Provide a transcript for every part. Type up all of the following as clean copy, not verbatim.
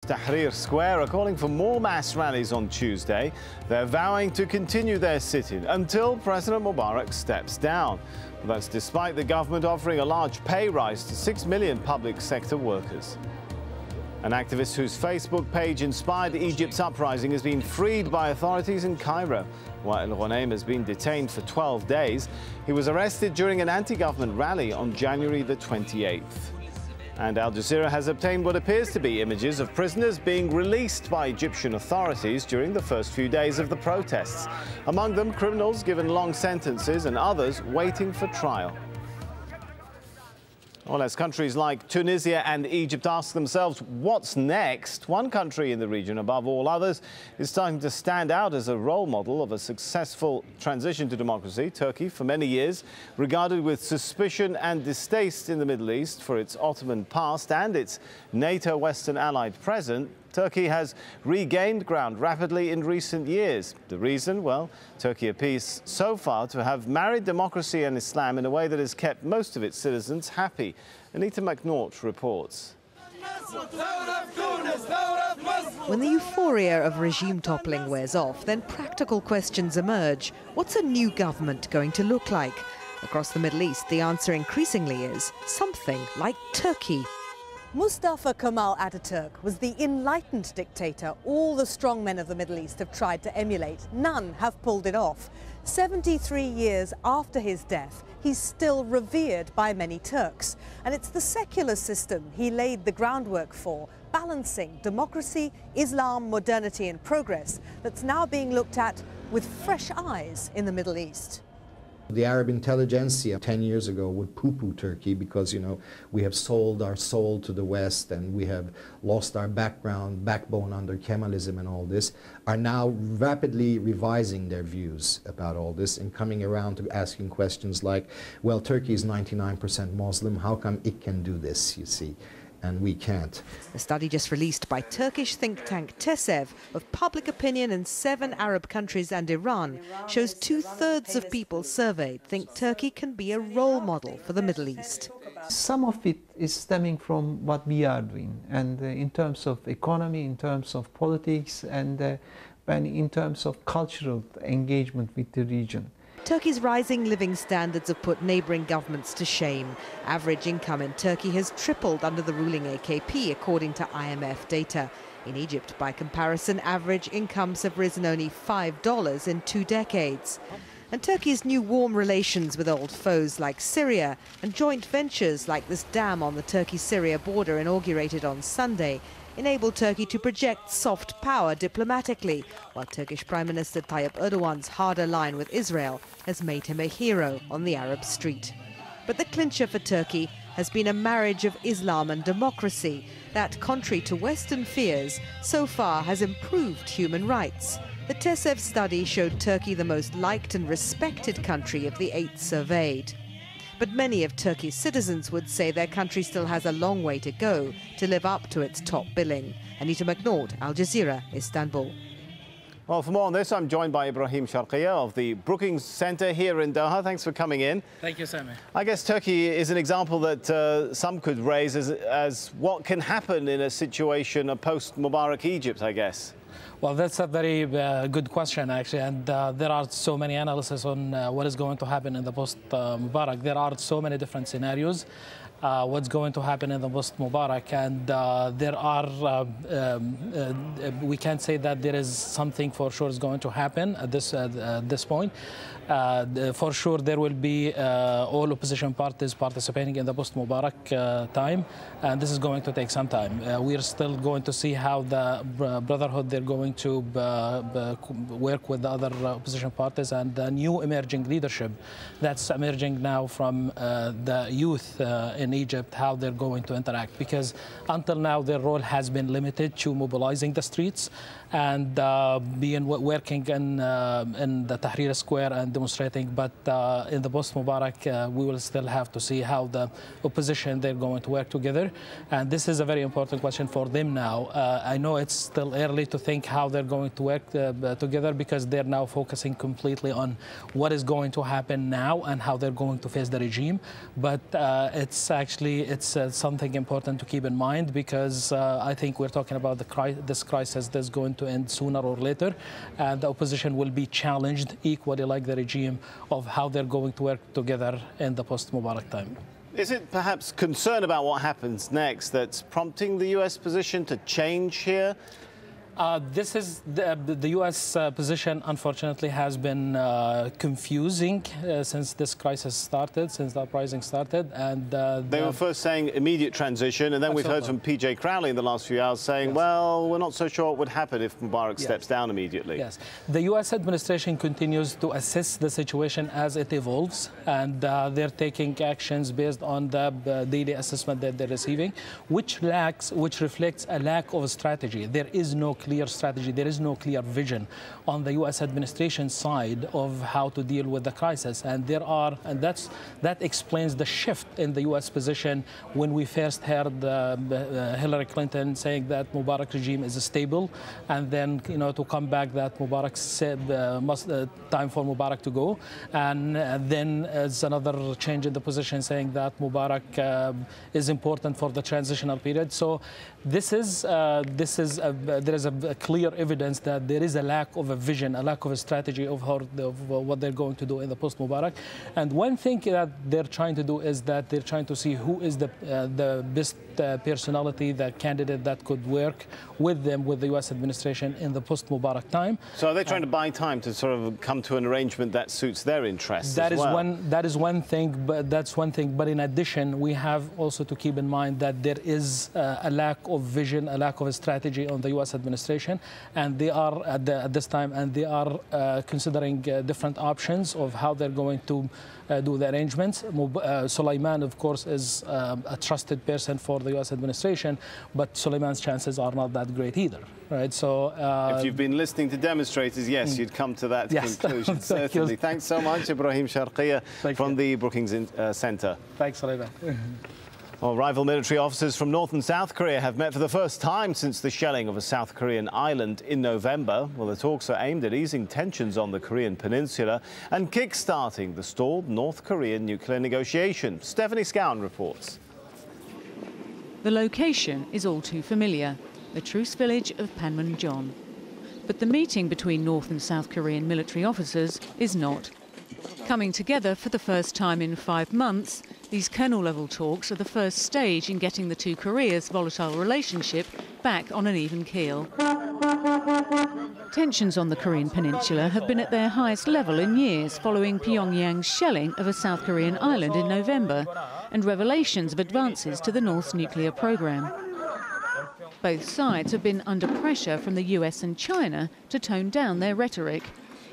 Tahrir Square are calling for more mass rallies on Tuesday. They're vowing to continue their sit-in until President Mubarak steps down. That's despite the government offering a large pay rise to 6 million public sector workers. An activist whose Facebook page inspired Egypt's uprising has been freed by authorities in Cairo. Wael Ghonaim has been detained for 12 days. He was arrested during an anti-government rally on January the 28th. And Al Jazeera has obtained what appears to be images of prisoners being released by Egyptian authorities during the first few days of the protests. Among them, criminals given long sentences and others waiting for trial. Well, as countries like Tunisia and Egypt ask themselves what's next, one country in the region, above all others, is starting to stand out as a role model of a successful transition to democracy. Turkey, for many years, regarded with suspicion and distaste in the Middle East for its Ottoman past and its NATO Western allied present, Turkey has regained ground rapidly in recent years. The reason? Well, Turkey appears so far to have married democracy and Islam in a way that has kept most of its citizens happy. Anita McNaught reports. When the euphoria of regime toppling wears off, then practical questions emerge. What's a new government going to look like? Across the Middle East, the answer increasingly is something like Turkey. Mustafa Kemal Ataturk was the enlightened dictator all the strong men of the Middle East have tried to emulate. None have pulled it off. 73 years after his death, he's still revered by many Turks. And it's the secular system he laid the groundwork for, balancing democracy, Islam, modernity and progress, that's now being looked at with fresh eyes in the Middle East. The Arab intelligentsia 10 years ago would poo-poo Turkey because, we have sold our soul to the West and we have lost our backbone under Kemalism and all this, are now rapidly revising their views about all this and coming around to asking questions like, well, Turkey is 99% Muslim, how come it can do this, you see? And we can't. A study just released by Turkish think tank TESEV of public opinion in 7 Arab countries and Iran shows 2/3 of people surveyed think Turkey can be a role model for the Middle East. Some of it is stemming from what we are doing, and in terms of economy, in terms of politics, and in terms of cultural engagement with the region. Turkey's rising living standards have put neighbouring governments to shame. Average income in Turkey has tripled under the ruling AKP, according to IMF data. In Egypt, by comparison, average incomes have risen only $5 in 2 decades. And Turkey's new warm relations with old foes like Syria and joint ventures like this dam on the Turkey-Syria border inaugurated on Sunday enable Turkey to project soft power diplomatically, while Turkish Prime Minister Tayyip Erdogan's harder line with Israel has made him a hero on the Arab street. But the clincher for Turkey has been a marriage of Islam and democracy that, contrary to Western fears, so far has improved human rights. The TESEV study showed Turkey the most liked and respected country of the 8 surveyed. But many of Turkey's citizens would say their country still has a long way to go to live up to its top billing. Anita McNaught, Al Jazeera, Istanbul. Well, for more on this, I'm joined by Ibrahim Sharqiya of the Brookings Centre here in Doha. Thanks for coming in. Thank you, Sami. I guess Turkey is an example that some could raise as what can happen in a situation, a post-Mubarak Egypt, I guess. Well, that's a very good question, actually, and there are so many analyses on what is going to happen in the post-Mubarak. There are so many different scenarios. What's going to happen in the post-Mubarak, and there are, we can't say that there is something for sure is going to happen at this point. For sure, there will be all opposition parties participating in the post-Mubarak time, and this is going to take some time. We are still going to see how the Brotherhood, they're going to work with the other opposition parties and the new emerging leadership that's emerging now from the youth in Egypt, how they're going to interact, because until now their role has been limited to mobilizing the streets and working in the Tahrir Square and demonstrating. But in the post-Mubarak, we will still have to see how the opposition, they're going to work together. And this is a very important question for them now. I know it's still early to think how they're going to work together, because they're now focusing completely on what is going to happen now and how they're going to face the regime. But it's actually, it's something important to keep in mind, because I think we're talking about this crisis that's going to end sooner or later, and the opposition will be challenged equally like the regime of how they're going to work together in the post-Mubarak time. Is it perhaps concern about what happens next that's prompting the U.S. position to change here? This is the U.S. Position, unfortunately, has been confusing since this crisis started, since the uprising started. And they were first saying immediate transition, and then we've heard from P.J. Crowley in the last few hours saying, well, we're not so sure what would happen if Mubarak steps down immediately. Yes, the U.S. administration continues to assess the situation as it evolves, and they're taking actions based on the daily assessment that they're receiving, which reflects a lack of a strategy. There is no clear strategy, there is no clear vision on the U.S. administration side of how to deal with the crisis, and that explains the shift in the U.S. position when we first heard Hillary Clinton saying that Mubarak regime is stable, and then to come back that Mubarak said time for Mubarak to go, and then as another change in the position saying that Mubarak is important for the transitional period. So there is a clear evidence that there is a lack of a vision, a lack of a strategy of what they're going to do in the post-Mubarak. And one thing that they're trying to do is that they're trying to see who is the best personality, the candidate that could work with them, with the U.S. administration in the post-Mubarak time. So are they trying to buy time to sort of come to an arrangement that suits their interests? That is one thing, but that's one thing. But in addition, we have also to keep in mind that there is a lack of vision, a lack of a strategy on the U.S. administration, and they are at this time, and they are considering different options of how they're going to do the arrangements. Soleiman, of course, is a trusted person for the U.S. administration, but Soleiman's chances are not that great either, right? So if you've been listening to demonstrators, yes, you'd come to that conclusion. Certainly. Thanks so much, Ibrahim Sharqiya from the Brookings Center. Thanks, Soleiman. Well, rival military officers from North and South Korea have met for the first time since the shelling of a South Korean island in November. Well, the talks are aimed at easing tensions on the Korean peninsula and kick-starting the stalled North Korean nuclear negotiation. Stephanie Scowen reports. The location is all too familiar, the truce village of Panmunjom. But the meeting between North and South Korean military officers is not. Coming together for the first time in 5 months, these colonel-level talks are the first stage in getting the two Koreas' volatile relationship back on an even keel. Tensions on the Korean peninsula have been at their highest level in years following Pyongyang's shelling of a South Korean island in November and revelations of advances to the North's nuclear program. Both sides have been under pressure from the US and China to tone down their rhetoric.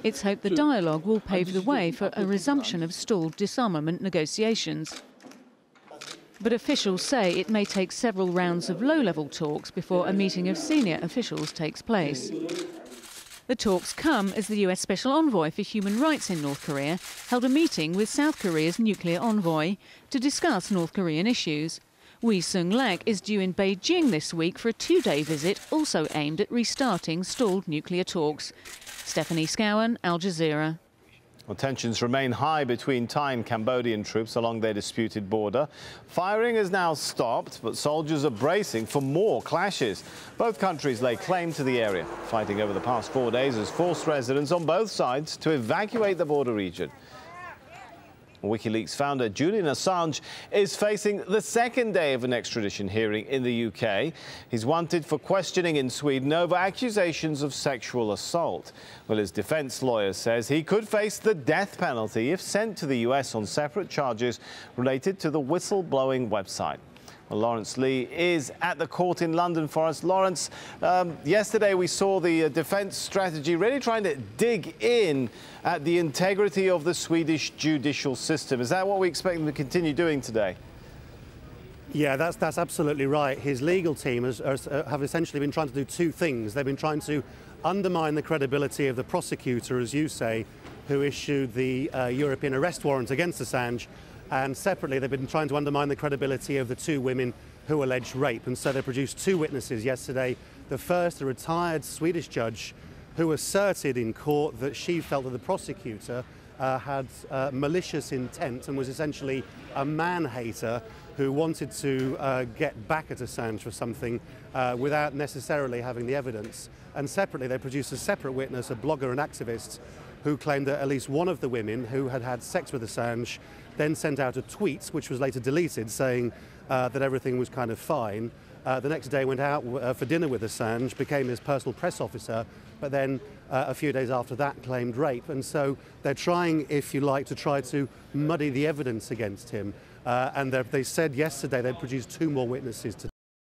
It's hoped the dialogue will pave the way for a resumption of stalled disarmament negotiations. But officials say it may take several rounds of low-level talks before a meeting of senior officials takes place. The talks come as the US Special Envoy for Human Rights in North Korea held a meeting with South Korea's nuclear envoy to discuss North Korean issues. Wee Sung-lak is due in Beijing this week for a 2-day visit also aimed at restarting stalled nuclear talks. Stephanie Scowen, Al Jazeera. Well, tensions remain high between Thai and Cambodian troops along their disputed border. Firing has now stopped, but soldiers are bracing for more clashes. Both countries lay claim to the area. Fighting over the past 4 days has forced residents on both sides to evacuate the border region. WikiLeaks founder Julian Assange is facing the second day of an extradition hearing in the UK. He's wanted for questioning in Sweden over accusations of sexual assault. Well, his defense lawyer says he could face the death penalty if sent to the US on separate charges related to the whistleblowing website. Well, Lawrence Lee is at the court in London for us. Lawrence, yesterday we saw the defence strategy really trying to dig in at the integrity of the Swedish judicial system. Is that what we expect them to continue doing today? Yeah, that's absolutely right. His legal team have essentially been trying to do two things. They've been trying to undermine the credibility of the prosecutor, as you say, who issued the European arrest warrant against Assange. And separately, they've been trying to undermine the credibility of the two women who alleged rape. And so they produced two witnesses yesterday. The first, a retired Swedish judge who asserted in court that she felt that the prosecutor had malicious intent and was essentially a man-hater who wanted to get back at Assange for something without necessarily having the evidence. And separately, they produced a separate witness, a blogger and activist, who claimed that at least one of the women who had had sex with Assange then sent out a tweet, which was later deleted, saying that everything was kind of fine. The next day went out for dinner with Assange, became his personal press officer, but then a few days after that claimed rape. And so they're trying, if you like, to try to muddy the evidence against him. And they said yesterday they'd produced 2 more witnesses today.